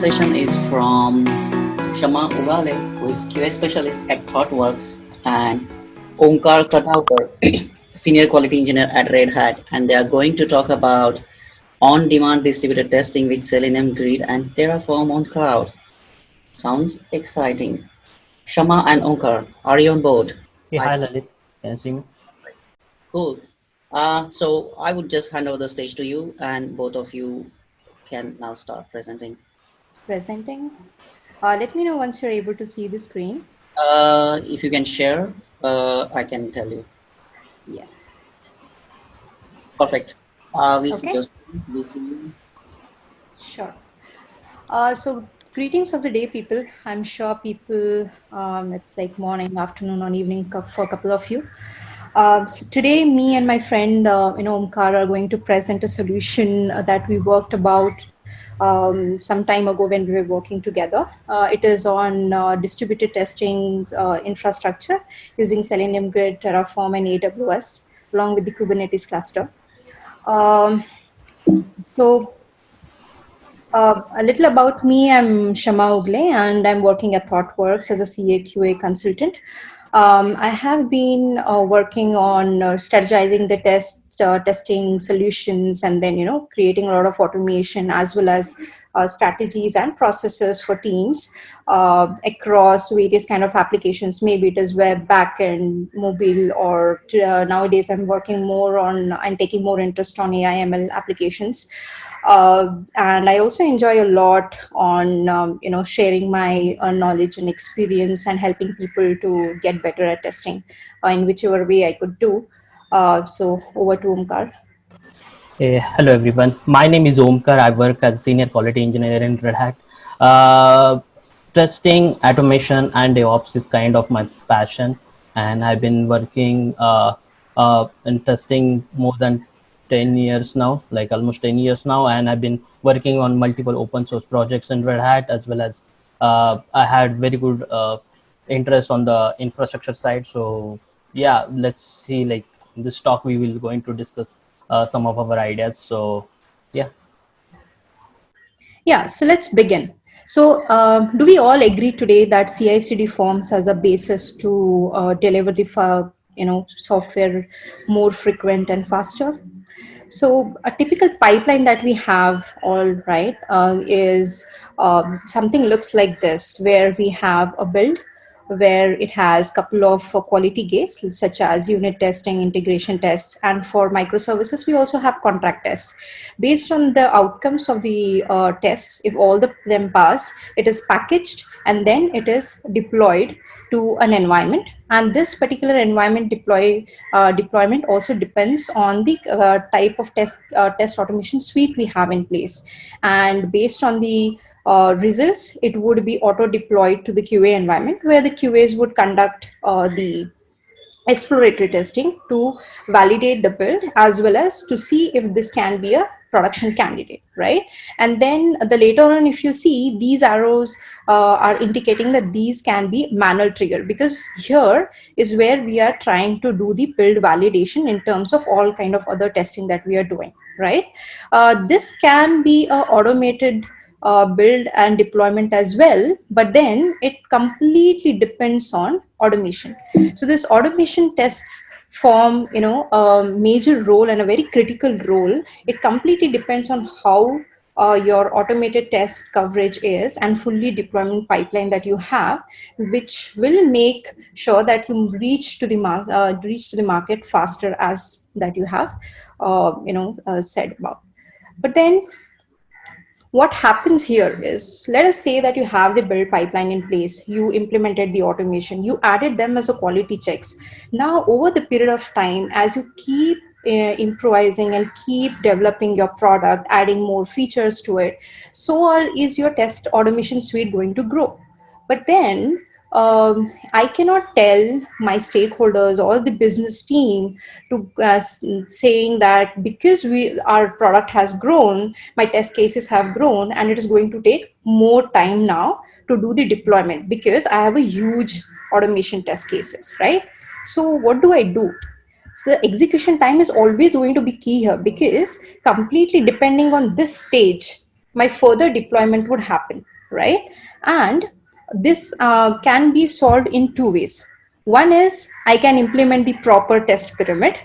session is from Shama Ugale, who is QA specialist at ThoughtWorks, and Omkar Kataukar, senior quality engineer at Red Hat, and they are going to talk about on-demand distributed testing with Selenium Grid and Terraform on cloud. Sounds exciting. Shama and Omkar, are you on board? Hey, I hi see. Lalit. Can you see me? Cool. So I would just hand over the stage to you, and both of you can now start presenting. Presenting. Let me know once you're able to see the screen. If you can share, I can tell you. Yes. Perfect. We see Okay, your screen. We see you. sure. So greetings of the day, people. I'm sure people, it's like morning, afternoon, or evening for a couple of you. So today, me and my friend, Omkar, are going to present a solution that we worked about some time ago when we were working together. It is on distributed testing infrastructure using Selenium Grid, Terraform, and AWS, along with the Kubernetes cluster. Um, so, a little about me. I'm Shama Ugle, and I'm working at ThoughtWorks as a CA/QA consultant. I have been working on strategizing the testing solutions, and then creating a lot of automation as well as strategies and processes for teams across various kind of applications. Maybe it is web, backend, mobile, or nowadays I'm working more on and taking more interest on AI/ML applications. And I also enjoy a lot on sharing my knowledge and experience and helping people to get better at testing in whichever way I could do. So over to Omkar. Hey, hello everyone. My name is Omkar. I work as a senior quality engineer in Red Hat. Uh, Testing, automation, and DevOps is kind of my passion, and I've been working in testing more than 10 years now, like almost 10 years now, and I've been working on multiple open source projects in Red Hat as well as I had very good interest on the infrastructure side. So yeah, let's see. Like in this talk, we will going to discuss some of our ideas. So yeah. Yeah, so let's begin. So, do we all agree today that CI/CD forms as a basis to deliver the software more frequent and faster? So a typical pipeline that we have, all right, is something looks like this, where we have a build, where it has a couple of quality gates, such as unit testing, integration tests, and for microservices, we also have contract tests. Based on the outcomes of the tests, if all of them pass, it is packaged and then it is deployed to an environment, and this particular environment deployment also depends on the type of test automation suite we have in place, and based on the results, it would be auto deployed to the QA environment, where the QAs would conduct the exploratory testing to validate the build as well as to see if this can be a production candidate, right? And then the later on, if you see, these arrows are indicating that these can be manual trigger, because here is where we are trying to do the build validation in terms of all kind of other testing that we are doing, right? This can be a automated build and deployment as well, but then it completely depends on automation. So this automation tests form a major role and a very critical role. It completely depends on how your automated test coverage is and fully deployment pipeline that you have, which will make sure that you reach to the market faster, as that you have said about. But then what happens here is, let us say that you have the build pipeline in place, you implemented the automation, you added them as a quality checks. Now over the period of time, as you keep improvising and keep developing your product, adding more features to it, is your test automation suite going to grow. But then I cannot tell my stakeholders or the business team to saying that because our product has grown, my test cases have grown, and it is going to take more time now to do the deployment because I have a huge automation test cases, right? So what do I do? So the execution time is always going to be key here, because completely depending on this stage, my further deployment would happen. right? And this can be solved in two ways. One is I can implement the proper test pyramid,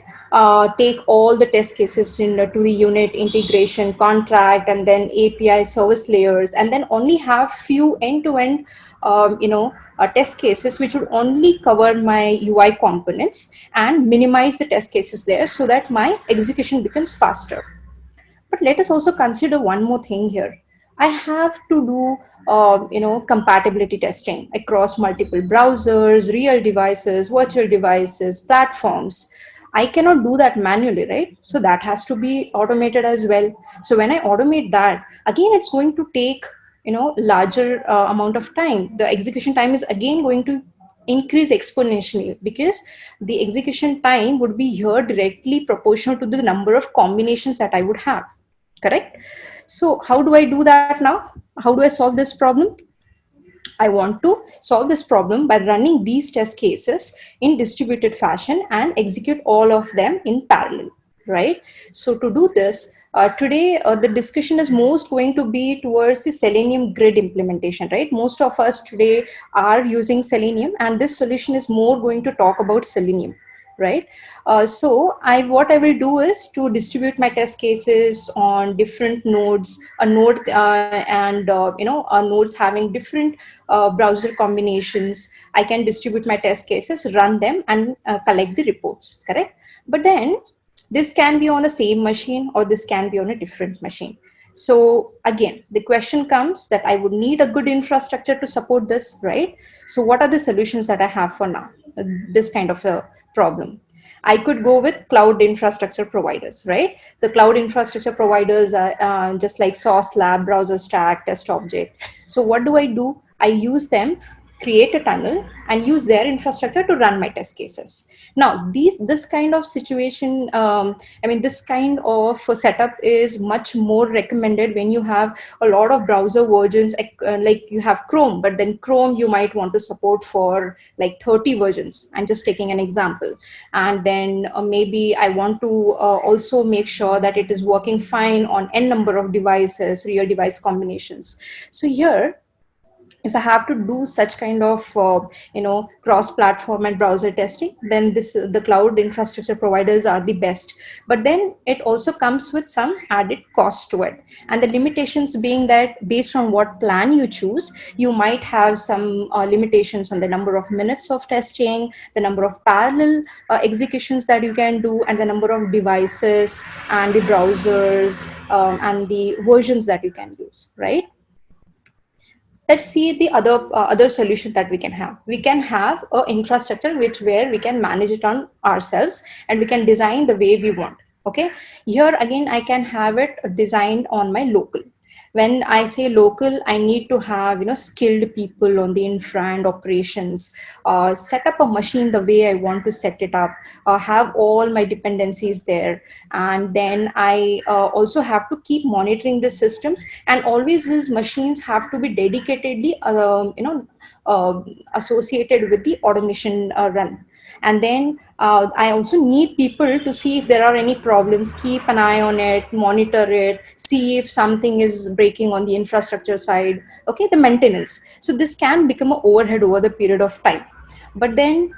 take all the test cases to the unit integration contract and then API service layers, and then only have few end-to-end test cases which would only cover my UI components and minimize the test cases there so that my execution becomes faster. But let us also consider one more thing here. I have to do, compatibility testing across multiple browsers, real devices, virtual devices, platforms. I cannot do that manually, right? So that has to be automated as well. So when I automate that, again, it's going to take, larger amount of time. The execution time is again going to increase exponentially because the execution time would be here directly proportional to the number of combinations that I would have. Correct? So how do I do that now? How do I solve this problem? I want to solve this problem by running these test cases in distributed fashion and execute all of them in parallel, right? So to do this, today the discussion is most going to be towards the Selenium grid implementation, right? Most of us today are using Selenium, and this solution is more going to talk about Selenium, right? So what I will do is to distribute my test cases on different nodes, a node nodes having different browser combinations. I can distribute my test cases, run them, and collect the reports. Correct? But then this can be on the same machine or this can be on a different machine. So again, the question comes that I would need a good infrastructure to support this, right? So what are the solutions that I have for now? This kind of a problem. I could go with cloud infrastructure providers, right? The cloud infrastructure providers are just like Sauce Lab, Browser Stack, Test Object. So what do? I use them, create a tunnel, and use their infrastructure to run my test cases. Now, this kind of situation, this kind of setup is much more recommended when you have a lot of browser versions, like you have Chrome, but then Chrome you might want to support for like 30 versions. I'm just taking an example. And then maybe I want to also make sure that it is working fine on n number of devices, real device combinations. So here, if I have to do such kind of cross-platform and browser testing, then the cloud infrastructure providers are the best. But then it also comes with some added cost to it, and the limitations being that based on what plan you choose, you might have some limitations on the number of minutes of testing, the number of parallel executions that you can do, and the number of devices and the browsers and the versions that you can use, right? Let's see the other solution that we can have. We can have a infrastructure where we can manage it on ourselves and we can design the way we want. Okay, here again I can have it designed on my local. When I say local, I need to have skilled people on the infra and operations, set up a machine the way I want to set it up, have all my dependencies there, and then I also have to keep monitoring the systems, and always these machines have to be dedicatedly associated with the automation run. And then I also need people to see if there are any problems, keep an eye on it, monitor it, see if something is breaking on the infrastructure side. Okay, the maintenance. So this can become an overhead over the period of time. But then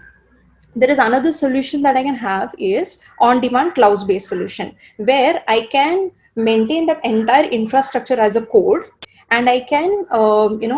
there is another solution that I can have is on-demand cloud-based solution, where I can maintain that entire infrastructure as a code, and I can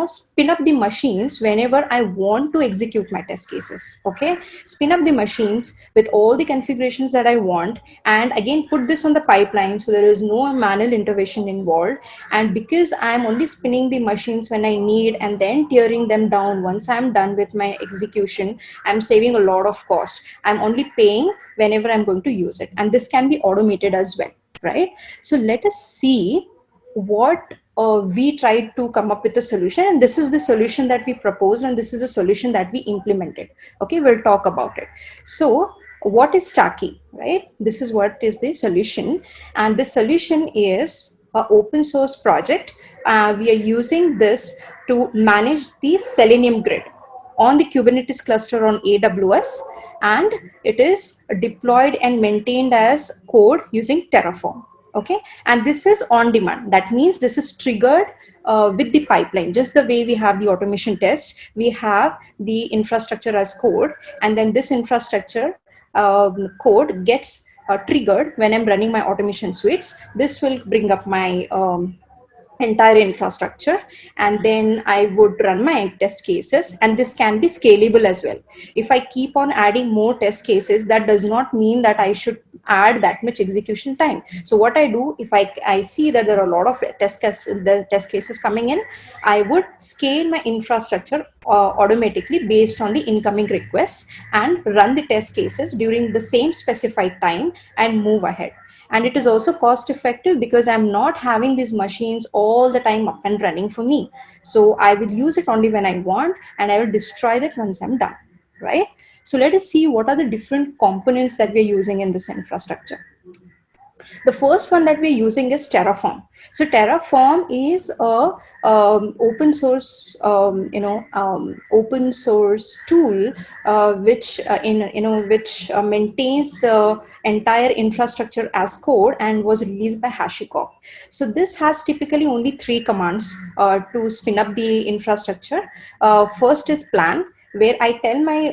spin up the machines whenever I want to execute my test cases. Okay, spin up the machines with all the configurations that I want, and again put this on the pipeline so there is no manual intervention involved. And because I'm only spinning the machines when I need and then tearing them down once I'm done with my execution, I'm saving a lot of cost. I'm only paying whenever I'm going to use it, and this can be automated as well, right? So let us see what we tried to come up with a solution, and this is the solution that we proposed, and this is the solution that we implemented. Okay, we'll talk about it. So what is Starkey, right? This is what is the solution, and the solution is an open source project. We are using this to manage the Selenium grid on the Kubernetes cluster on AWS, and it is deployed and maintained as code using Terraform. Okay, and this is on demand. That means this is triggered with the pipeline. Just the way we have the automation test, we have the infrastructure as code, and then this infrastructure code gets triggered when I'm running my automation suites. This will bring up my entire infrastructure, and then I would run my test cases, and this can be scalable as well. If I keep on adding more test cases, that does not mean that I should add that much execution time. So what I do, if I see that there are a lot of the test cases coming in, I would scale my infrastructure automatically based on the incoming requests and run the test cases during the same specified time and move ahead. And it is also cost effective because I'm not having these machines all the time up and running for me. So I will use it only when I want, and I will destroy that once I'm done, right? So let us see what are the different components that we're using in this infrastructure. The first one that we're using is Terraform. So Terraform is a open source, open source tool which maintains the entire infrastructure as code and was released by HashiCorp. So this has typically only 3 commands to spin up the infrastructure. First is plan, where I tell my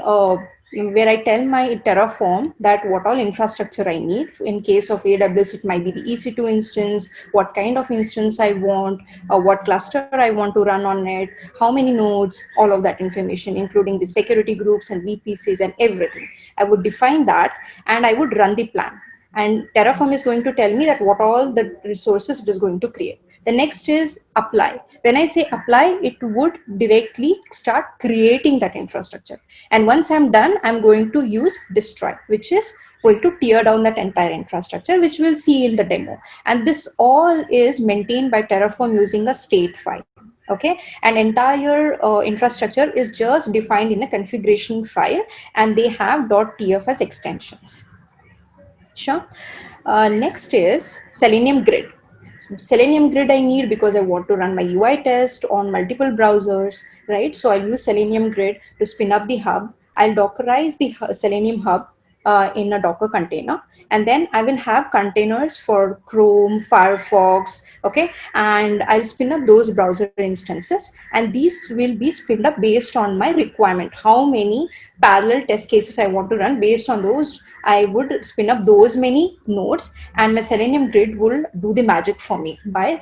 Terraform that what all infrastructure I need. In case of AWS, it might be the EC2 instance, what kind of instance I want, what cluster I want to run on it, how many nodes, all of that information, including the security groups and VPCs and everything. I would define that, and I would run the plan. And Terraform is going to tell me that what all the resources it is going to create. The next is apply. When I say apply, it would directly start creating that infrastructure. And once I'm done, I'm going to use destroy, which is going to tear down that entire infrastructure, which we'll see in the demo. And this all is maintained by Terraform using a state file. Okay, and entire infrastructure is just defined in a configuration file, and they have .tf as extensions. Sure. Next is Selenium Grid. Selenium Grid I need because I want to run my UI test on multiple browsers, right? So I'll use Selenium Grid to spin up the hub. I'll Dockerize the Selenium hub in a Docker container, and then I will have containers for Chrome, Firefox, okay? And I'll spin up those browser instances, and these will be spinned up based on my requirement. How many parallel test cases I want to run, based on those I would spin up those many nodes, and my Selenium Grid will do the magic for me by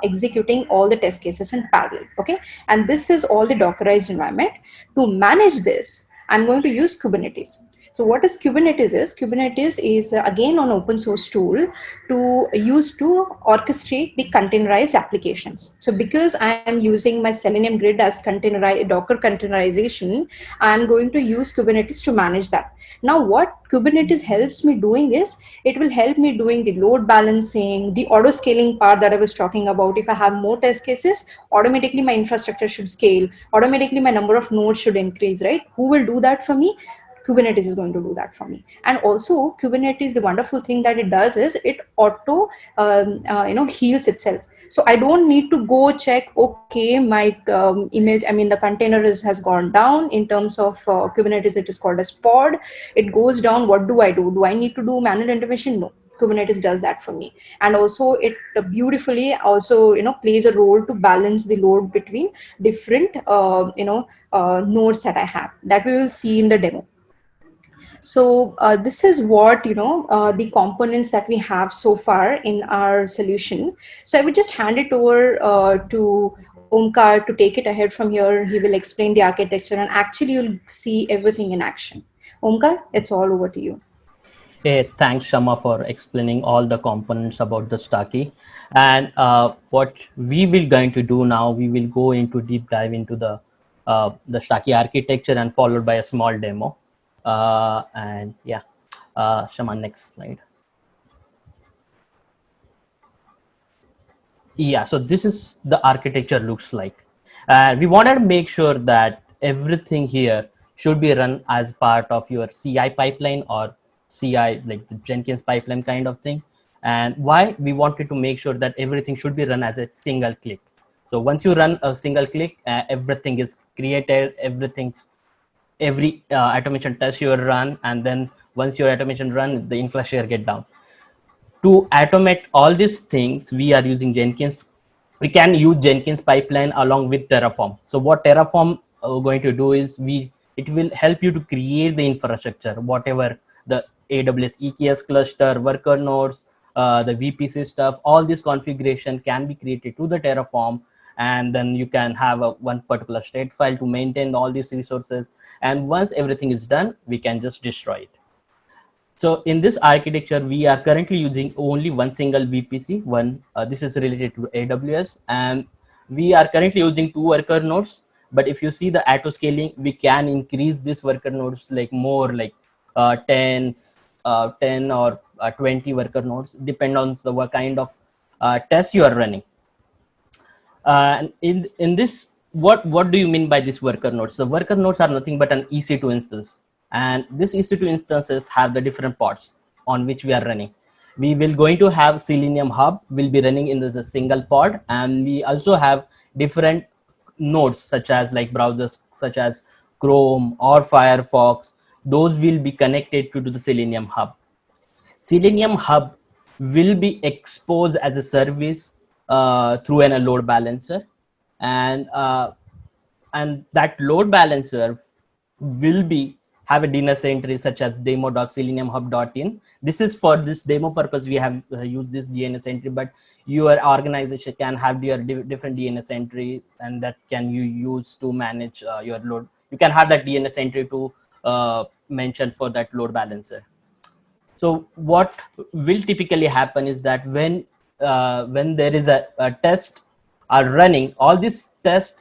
executing all the test cases in parallel. Okay, and this is all the Dockerized environment. To manage this, I'm going to use Kubernetes. So what is Kubernetes is? Kubernetes is again an open source tool to use to orchestrate the containerized applications. So because I am using my Selenium Grid as Docker containerization, I'm going to use Kubernetes to manage that. Now what Kubernetes helps me doing is, it will help me doing the load balancing, the auto scaling part that I was talking about. If I have more test cases, automatically my infrastructure should scale, automatically my number of nodes should increase, right? Who will do that for me? Kubernetes is going to do that for me. And also Kubernetes, the wonderful thing that it does is it auto heals itself. So I don't need to go check, okay, my the container has gone down. In terms of Kubernetes, it is called as pod. It goes down. What do? Do I need to do manual intervention? No. Kubernetes does that for me. And also it beautifully also plays a role to balance the load between different nodes that I have, that we will see in the demo. So this is what the components that we have so far in our solution. So I would just hand it over to Omkar to take it ahead from here. He will explain the architecture, and actually you'll see everything in action. Omkar, it's all over to you. Hey, thanks, Shama, for explaining all the components about the Stacky. And what we will going to do now, we will go into deep dive into the Stacky architecture, and followed by a small demo. And yeah, Shama, next slide. Yeah, so this is the architecture looks like. We wanted to make sure that everything here should be run as part of your CI pipeline, or CI, like the Jenkins pipeline kind of thing. And why we wanted to make sure that everything should be run as a single click. So once you run a single click, everything is created, every automation test you run, and then once your automation run, the infrastructure get down. To automate all these things, we are using Jenkins we can use Jenkins pipeline along with Terraform. So what Terraform going to do is it will help you to create the infrastructure, whatever the AWS EKS cluster, worker nodes, the VPC stuff, all this configuration can be created to the Terraform, and then you can have one particular state file to maintain all these resources. And once everything is done, we can just destroy it. So in this architecture, we are currently using only one single VPC. This is related to AWS, and we are currently using 2 worker nodes. But if you see the auto scaling, we can increase this worker nodes like more, like 10, 10 or 20 worker nodes, depend on the what kind of test you are running. And in this, what do you mean by these worker nodes? The worker nodes are nothing but an EC2 instance, and this EC2 instances have the different pods on which we are running. We will going to have Selenium Hub will be running in this a single pod, and we also have different nodes such as like browsers such as Chrome or Firefox. Those will be connected to the Selenium Hub. Selenium Hub will be exposed as a service through a load balancer, and that load balancer will be have a DNS entry such as demo.seleniumhub.in. This is for this demo purpose we have used this DNS entry, but your organization can have your different DNS entry, and that can you use to manage your load. You can have that DNS entry to mention for that load balancer. So what will typically happen is that when there is a test are running, all these tests,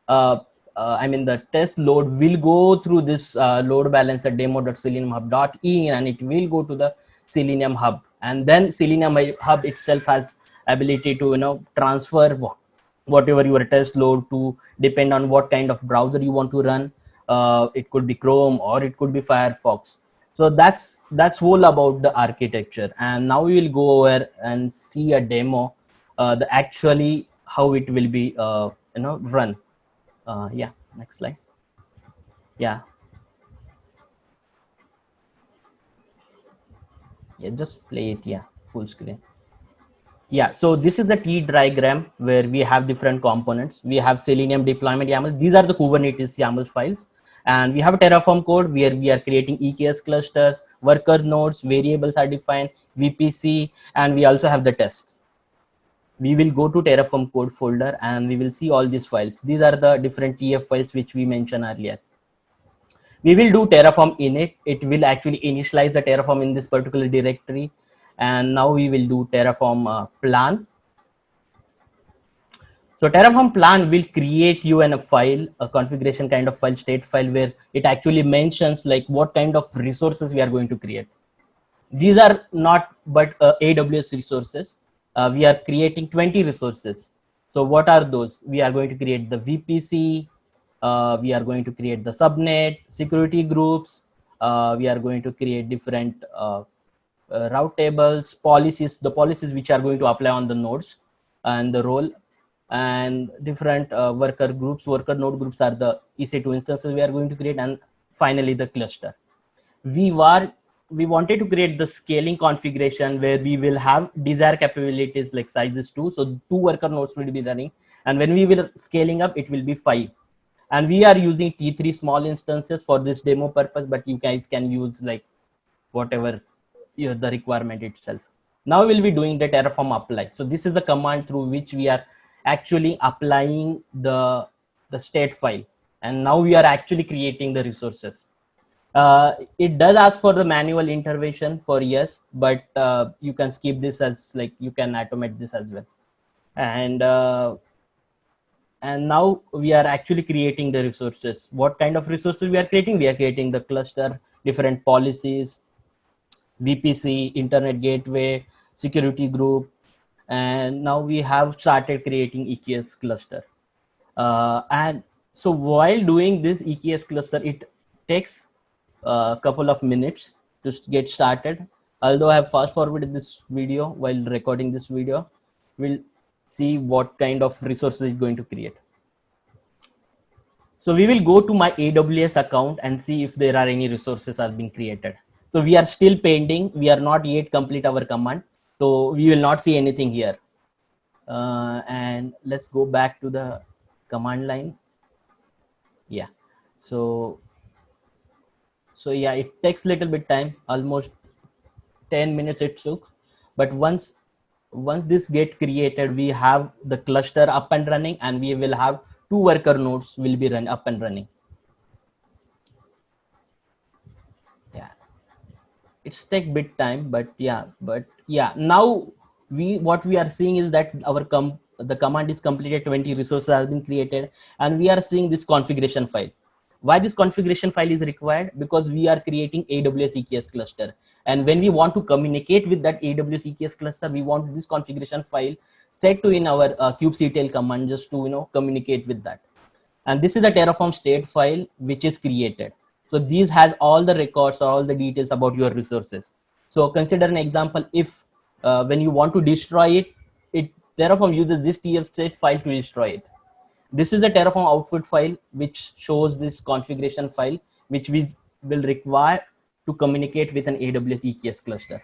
the test load will go through this load balancer demo.seleniumhub.in, and it will go to the Selenium Hub, and then Selenium Hub itself has ability to transfer whatever your test load to, depend on what kind of browser you want to run. It could be Chrome or it could be Firefox. So that's all about the architecture, and now we will go over and see a demo, the actually how it will be run. Yeah, next slide. Yeah, just play it. Yeah, full screen. Yeah, so this is a T diagram where we have different components. We have Selenium deployment YAML. These are the Kubernetes YAML files. And we have a Terraform code where we are creating EKS clusters, worker nodes, variables are defined, VPC, and we also have the test. We will go to Terraform code folder and we will see all these files. These are the different TF files which we mentioned earlier. We will do Terraform init. It will actually initialize the Terraform in this particular directory. And now we will do Terraform plan. So Terraform plan will create you a file, a configuration kind of file, state file, where it actually mentions like what kind of resources we are going to create. These are not but AWS resources. We are creating 20 resources. So what are those? We are going to create the VPC. We are going to create the subnet, security groups. We are going to create different route tables, policies, the policies which are going to apply on the nodes and the role, and different worker groups. Worker node groups are the EC2 instances we are going to create, and finally the cluster. We wanted to create the scaling configuration where we will have desired capabilities like sizes 2. So 2 worker nodes will be running, and when we will scaling up, it will be 5. And we are using T3 small instances for this demo purpose, but you guys can use like whatever the requirement itself. Now we'll be doing the Terraform apply. So this is the command through which we are actually applying the state file, and now we are actually creating the resources. It does ask for the manual intervention for yes, but you can skip this, as like you can automate this as well. And now we are actually creating the resources. What kind of resources we are creating? We are creating the cluster, different policies, VPC, internet gateway, security group, and now we have started creating EKS cluster. And so while doing this EKS cluster, it takes a couple of minutes to get started. Although I have fast forwarded this video while recording this video, we'll see what kind of resources it's going to create. So we will go to my AWS account and see if there are any resources are being created. So we are still pending. We are not yet complete our command. So we will not see anything here. And let's go back to the command line. Yeah, so yeah, it takes little bit time, almost 10 minutes it took, but once this get created, we have the cluster up and running, and we will have 2 worker nodes will be up and running. Yeah, it's take bit time, but yeah, now what we are seeing is that the command is completed, 20 resources has been created, and we are seeing this configuration file. Why this configuration file is required? Because we are creating AWS EKS cluster, and when we want to communicate with that AWS EKS cluster, we want this configuration file set to in our kubectl command, just to communicate with that. And this is the Terraform state file which is created. So these has all the records or all the details about your resources. So consider an example. If when you want to destroy it Terraform uses this tf state file to destroy it. This is a Terraform output file which shows this configuration file which we will require to communicate with an AWS EKS cluster.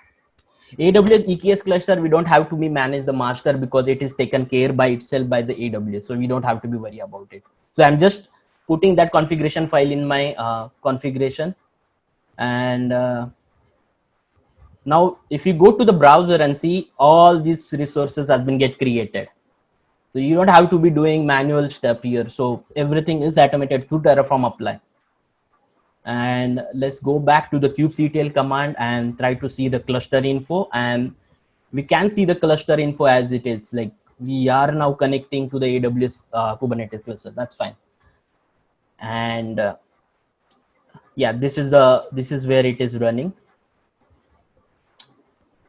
AWS EKS cluster, we don't have to be manage the master because it is taken care by itself by the AWS. So we don't have to be worried about it. So I'm just putting that configuration file in my configuration. And now if you go to the browser and see, all these resources have been get created. So you don't have to be doing manual step here. So everything is automated through Terraform apply. And let's go back to the kubectl command and try to see the cluster info, and we can see the cluster info as it is. Like, we are now connecting to the AWS Kubernetes cluster. That's fine. And yeah, this is where it is running.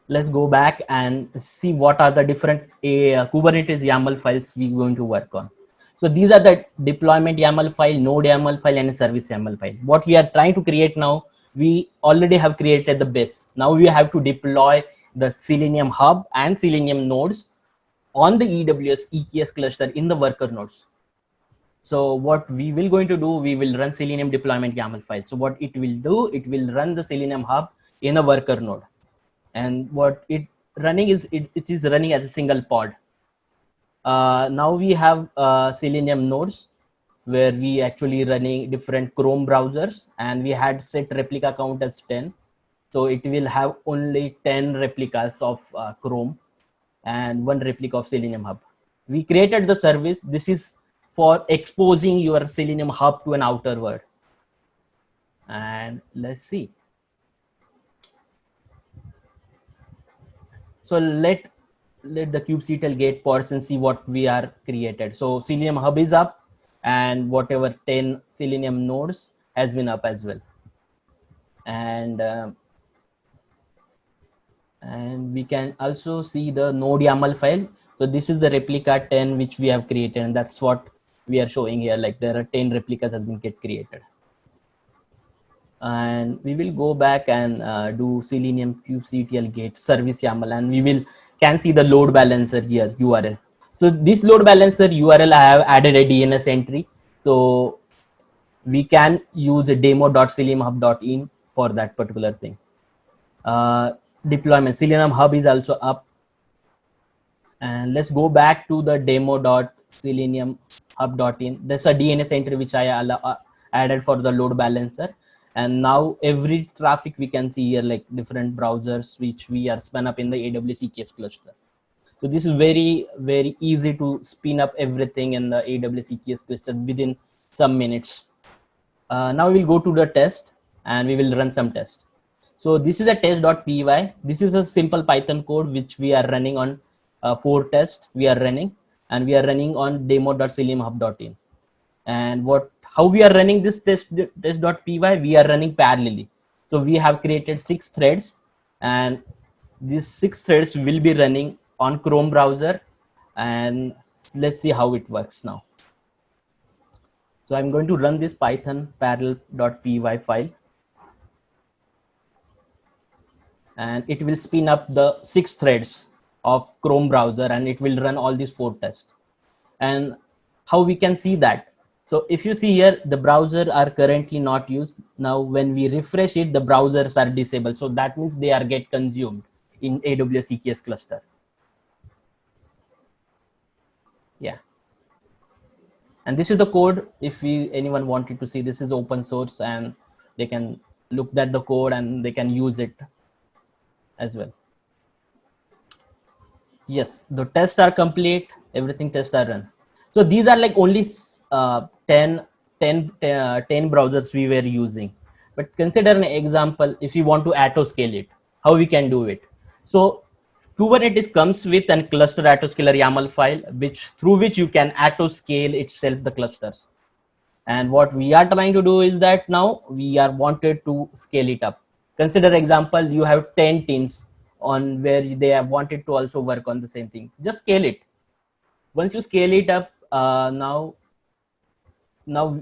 Let's go back and see what are the different Kubernetes YAML files we're going to work on. So these are the deployment YAML file, node YAML file, and a service YAML file. What we are trying to create now, we already have created the base. Now we have to deploy the Selenium Hub and Selenium nodes on the AWS EKS cluster in the worker nodes. So what we will going to do, we will run Selenium deployment YAML file. So what it will do, it will run the Selenium Hub in a worker node. And what it running is, it is running as a single pod. Now we have Selenium nodes where we actually running different Chrome browsers, and we had set replica count as 10. So it will have only 10 replicas of Chrome and 1 replica of Selenium Hub. We created the service. This is for exposing your Selenium Hub to an outer world. And let's see. So let the kubectl gate parse and see what we are created. So Selenium Hub is up, and whatever 10 Selenium nodes has been up as well. And we can also see the node YAML file. So this is the replica 10 which we have created, and that's what we are showing here. Like, there are 10 replicas has been created. And we will go back and do Selenium kubectl gate service YAML, and we can see the load balancer here URL. So this load balancer URL, I have added a DNS entry, so we can use a demo.seleniumhub.in for that particular thing. Deployment Selenium Hub is also up, and let's go back to the demo.seleniumhub.in. There's a DNS entry which I added for the load balancer. And now every traffic we can see here, like different browsers which we are spun up in the AWS EKS cluster. So this is very, very easy to spin up everything in the AWS EKS cluster within some minutes. Now we'll go to the test and we will run some tests. So this is a test.py. This is a simple Python code which we are running on 4 tests we are running, and we are running on demo.seleniumhub.in. And how we are running this test.py, we are running parallelly. So we have created 6 threads, and these 6 threads will be running on Chrome browser. And let's see how it works now. So I'm going to run this Python parallel.py file, and it will spin up the 6 threads of Chrome browser, and it will run all these 4 tests. And how we can see that? So if you see here, the browser are currently not used. Now when we refresh it, the browsers are disabled. So that means they are get consumed in AWS EKS cluster. Yeah. And this is the code. If anyone wanted to see, this is open source, and they can look at the code and they can use it as well. Yes, the tests are complete. Everything tests are run. So these are like only 10 browsers we were using. But consider an example, if you want to auto scale it, how we can do it. So Kubernetes comes with a cluster auto scaler YAML file, through which you can auto scale itself the clusters. And what we are trying to do is that now we are wanted to scale it up. Consider example, you have 10 teams on where they have wanted to also work on the same things. Just scale it. Once you scale it up, now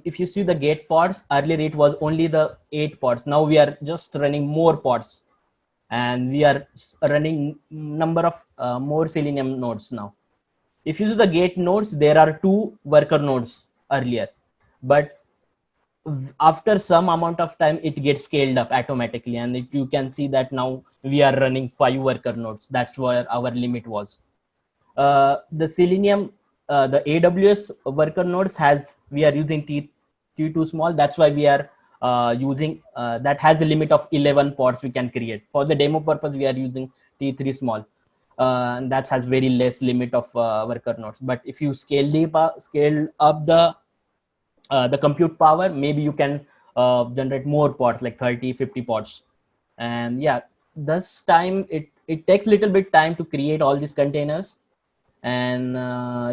if you see the gate pods, earlier it was only the 8 pods. Now we are just running more pods, and we are running number of more Selenium nodes now. If you see the gate nodes, there are 2 worker nodes earlier, but after some amount of time it gets scaled up automatically, and you can see that now we are running 5 worker nodes. That's where our limit was. The Selenium, the AWS worker nodes we are using T2 small. That's why we are using that has a limit of 11 pods we can create. For the demo purpose, we are using T3 small. And that has very less limit of worker nodes. But if you scale up the compute power, maybe you can generate more pods, like 30-50 pods. And yeah, this time it takes little bit time to create all these containers. And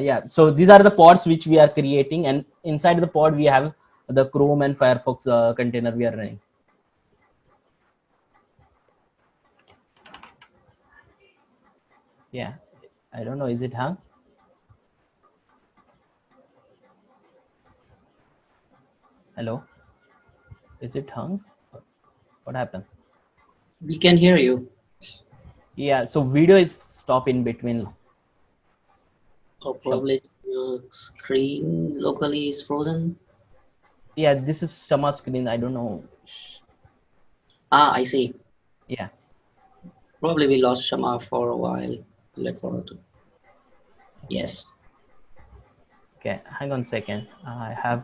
yeah, so these are the pods which we are creating, and inside the pod we have the Chrome and Firefox container we are running. Yeah, I don't know, is it hung? Hello, is it hung? What happened? We can hear you. Yeah, so video is stop in between. Or probably your screen locally is frozen. Yeah, this is Shama's screen. I don't know. I see. Yeah. Probably we lost Shama for a while. Let forward to. Yes. Okay, hang on a second. I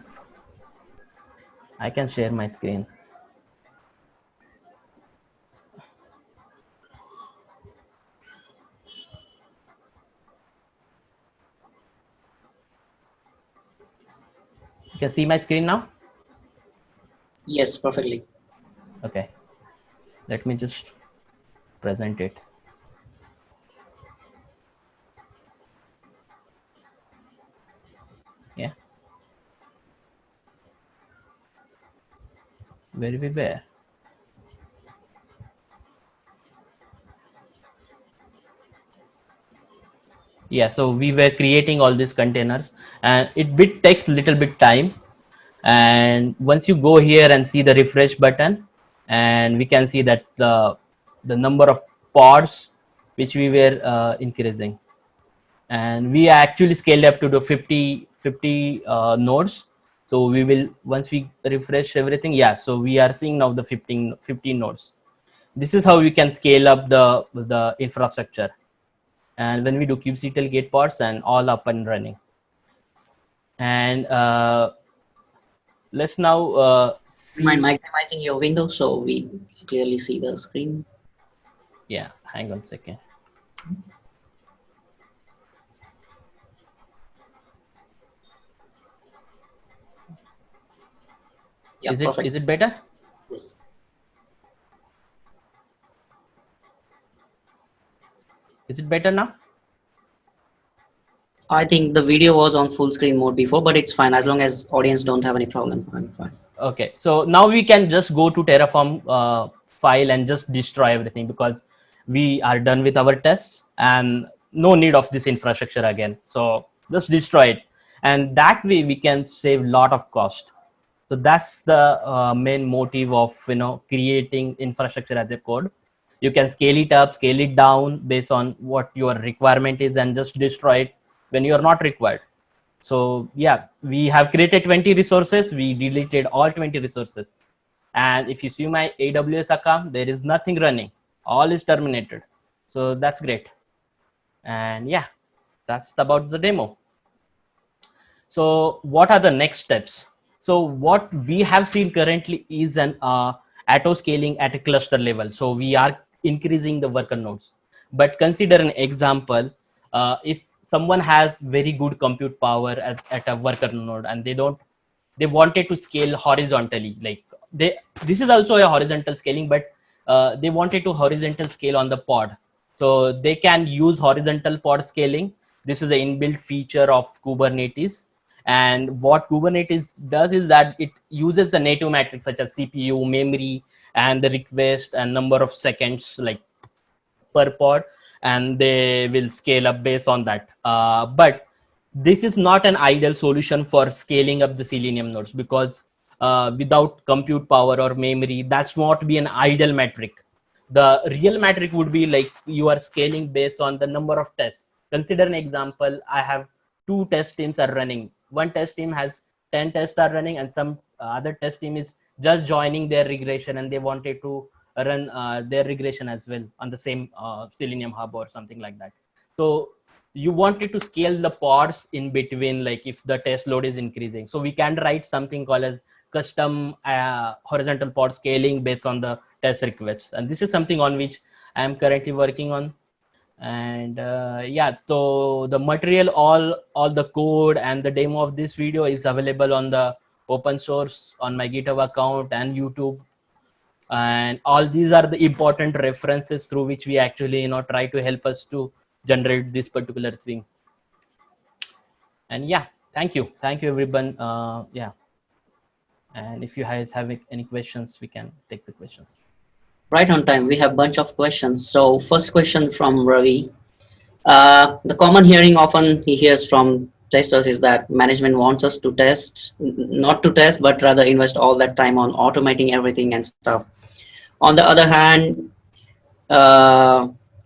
can share my screen. You can see my screen now? Yes, perfectly. Okay. Let me just present it. Yeah. Where we were. Yeah, so we were creating all these containers, and it takes little bit time. And once you go here and see the refresh button, and we can see that the number of pods which we were increasing, and we actually scaled up to the 50 nodes. So we will, once we refresh everything, yeah, so we are seeing now the 15 nodes. This is how we can scale up the infrastructure. And when we do kubectl gate pods and all up and running. And let's now see. Mind maximizing your window so we clearly see the screen? Yeah, hang on a second. Yeah, is it better? Yes. Is it better now? I think the video was on full screen mode before, but it's fine as long as audience don't have any problem. I'm fine. Okay, so now we can just go to Terraform file and just destroy everything, because we are done with our tests and no need of this infrastructure again. So just destroy it, and that way we can save a lot of cost. So that's the main motive of creating infrastructure as a code. You can scale it up, scale it down based on what your requirement is, and just destroy it when you are not required. So yeah, we have created 20 resources. We deleted all 20 resources. And if you see my AWS account, there is nothing running. All is terminated. So that's great. And yeah, that's about the demo. So what are the next steps? So what we have seen currently is an auto scaling at a cluster level. So we are increasing the worker nodes. But consider an example. If someone has very good compute power at a worker node, and they wanted to scale horizontally, like this is also a horizontal scaling, but they wanted to horizontal scale on the pod. So they can use horizontal pod scaling. This is an inbuilt feature of Kubernetes. And what Kubernetes does is that it uses the native metrics such as CPU, memory, and the request and number of seconds, like per pod, and they will scale up based on that. But this is not an ideal solution for scaling up the Selenium nodes, because without compute power or memory, that's not be an ideal metric. The real metric would be like you are scaling based on the number of tests. Consider an example. I have two test teams are running. One test team has 10 tests are running, and some other test team is just joining their regression, and they wanted to run their regression as well on the same Selenium hub or something like that. So you wanted to scale the pods in between, like if the test load is increasing. So we can write something called as custom horizontal pod scaling based on the test requests. And this is something on which I am currently working on. And yeah, so the material, all the code and the demo of this video is available on the open source on my GitHub account and YouTube. And all these are the important references through which we actually try to help us to generate this particular thing. And yeah, thank you everyone. Yeah, and if you guys have any questions, we can take the questions. Right on time. We have a bunch of questions. So first question from Ravi. The common hearing often he hears from testers is that management wants us to test, not to test, but rather invest all that time on automating everything and stuff. On the other hand,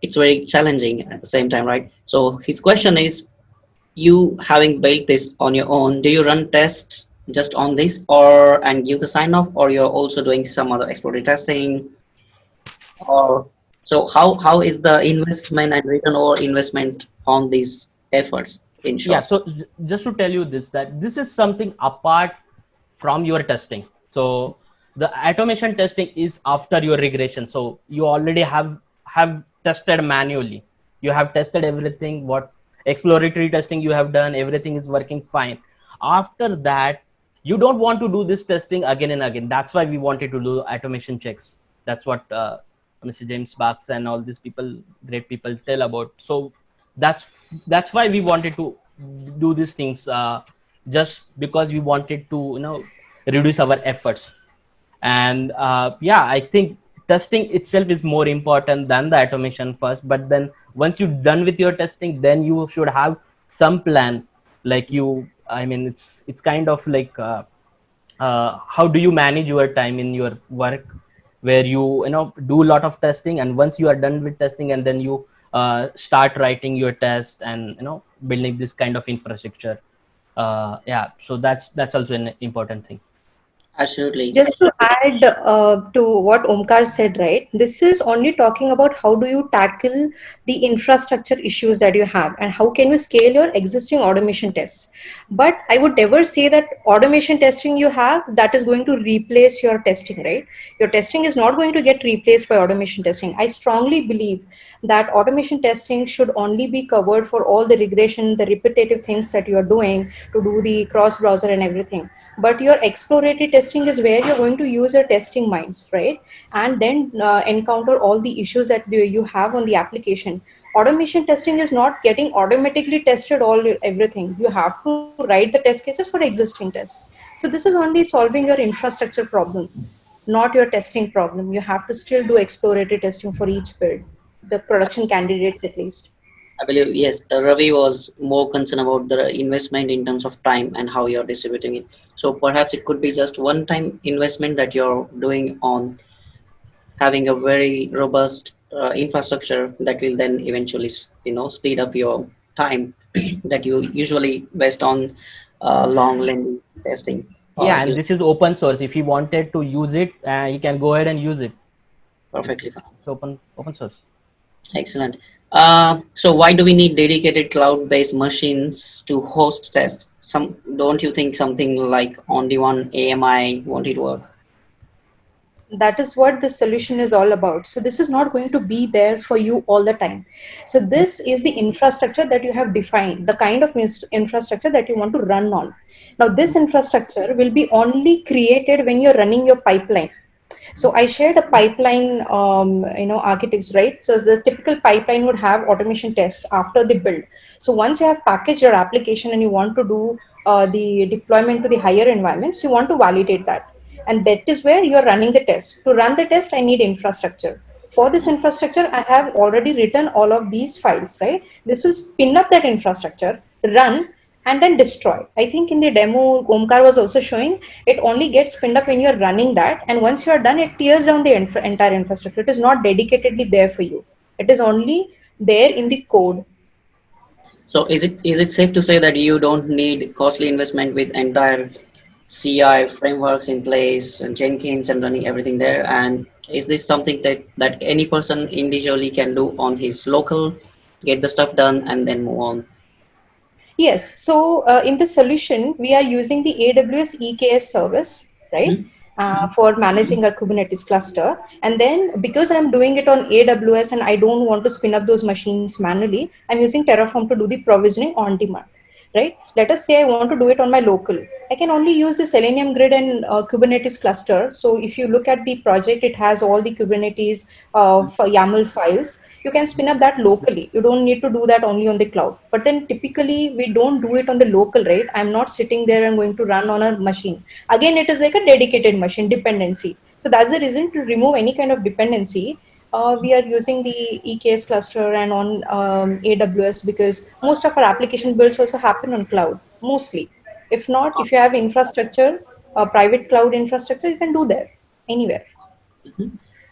it's very challenging at the same time, right? So his question is, you having built this on your own, do you run tests just on this or and give the sign off, or you're also doing some other exploratory testing? Or so how is the investment and return over investment on these efforts in Yeah, short? so just to tell you this, that this is something apart from your testing. So the automation testing is after your regression. So you already have tested manually. You have tested everything, what exploratory testing you have done, everything is working fine. After that, you don't want to do this testing again and again. That's why we wanted to do automation checks. That's what Mr. James Sparks and all these people, great people, tell about. So that's why we wanted to do these things, just because we wanted to reduce our efforts. And yeah, I think testing itself is more important than the automation first. But then once you're done with your testing, then you should have some plan. Like it's kind of like how do you manage your time in your work, where you do a lot of testing, and once you are done with testing, and then you start writing your test and building this kind of infrastructure. Yeah, so that's also an important thing. Absolutely. Just to add to what Omkar said, right? This is only talking about how do you tackle the infrastructure issues that you have and how can you scale your existing automation tests. But I would never say that automation testing you have, that is going to replace your testing, right? Your testing is not going to get replaced by automation testing. I strongly believe that automation testing should only be covered for all the regression, the repetitive things that you are doing to do the cross browser and everything. But your exploratory testing is where you're going to use your testing minds, right? And then encounter all the issues that you have on the application. Automation testing is not getting automatically tested everything. You have to write the test cases for existing tests. So this is only solving your infrastructure problem, not your testing problem. You have to still do exploratory testing for each build, the production candidates at least. I believe, yes, Ravi was more concerned about the investment in terms of time and how you're distributing it. So perhaps it could be just one-time investment that you're doing on having a very robust infrastructure that will then eventually, speed up your time that you usually based on long lengthy testing. Yeah, and this is open source. If he wanted to use it, he can go ahead and use it. Perfectly fine. It's open source. Excellent. So why do we need dedicated cloud-based machines to host tests? don't you think something like only one AMI won't it work? That is what the solution is all about. So this is not going to be there for you all the time. So this is the infrastructure that you have defined, the kind of infrastructure that you want to run on. Now this infrastructure will be only created when you're running your pipeline. So I shared a pipeline, architects, right? So the typical pipeline would have automation tests after the build. So once you have packaged your application and you want to do the deployment to the higher environments, you want to validate that. And that is where you're running the test. To run the test, I need infrastructure. For this infrastructure, I have already written all of these files, right? This will spin up that infrastructure, run, and then destroy. I think in the demo, Omkar was also showing it only gets spinned up when you're running that. And once you are done, it tears down the entire infrastructure. It is not dedicatedly there for you. It is only there in the code. So is it safe to say that you don't need costly investment with entire CI frameworks in place and Jenkins and running everything there? And is this something that any person individually can do on his local, get the stuff done, and then move on? Yes. So in the solution, we are using the AWS EKS service, right? For managing our Kubernetes cluster. And then because I'm doing it on AWS and I don't want to spin up those machines manually, I'm using Terraform to do the provisioning on demand, right? Let us say I want to do it on my local. I can only use the Selenium grid and Kubernetes cluster. So if you look at the project, it has all the Kubernetes for YAML files. You can spin up that locally. You don't need to do that only on the cloud. But then typically we don't do it on the local, right? I'm not sitting there and going to run on a machine. Again, it is like a dedicated machine dependency. So that's the reason to remove any kind of dependency. We are using the EKS cluster and on AWS because most of our application builds also happen on cloud, mostly. If not, if you have infrastructure, private cloud infrastructure, you can do that anywhere.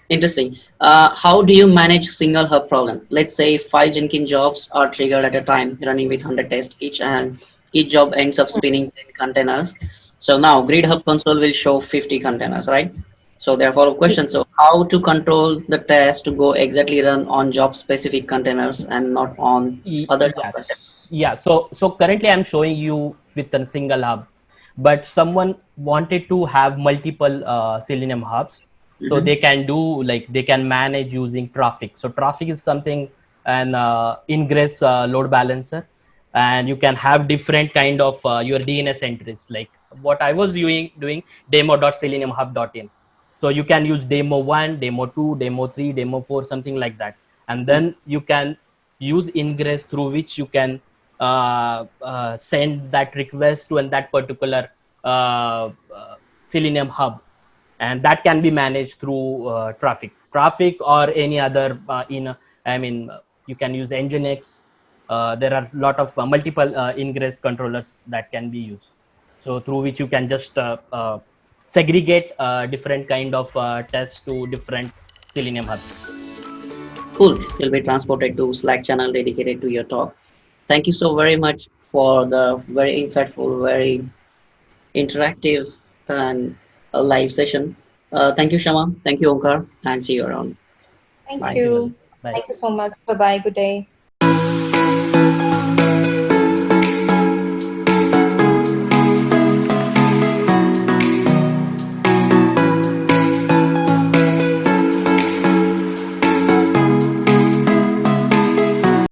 Interesting. How do you manage single hub problem? Let's say 5 Jenkins jobs are triggered at a time, running with 100 tests each, and each job ends up spinning 10 containers. So now Grid Hub console will show 50 containers, right? So there are follow-up questions. So how to control the test to go exactly run on job specific containers and not on other job containers? Yes. Yeah. So currently I'm showing you with a single hub, but someone wanted to have multiple Selenium hubs. So they can do like they can manage using Traffic. So Traffic is something an ingress load balancer, and you can have different kind of your DNS entries. Like what I was doing demo.seleniumhub.in. So you can use demo 1, demo 2, demo 3, demo 4, something like that. And then you can use ingress through which you can send that request to that particular Selenium hub. And that can be managed through traffic or any other you can use Nginx. There are a lot of multiple ingress controllers that can be used, so through which you can just segregate different kind of tests to different Selenium hubs. Cool. You'll be transported to Slack channel dedicated to your talk. Thank you so very much for the very insightful, very interactive and a live session. Thank you, Shama. Thank you, Omkar, and see you around. Thank Bye. you. Bye. Thank you so much. Bye bye. Good day.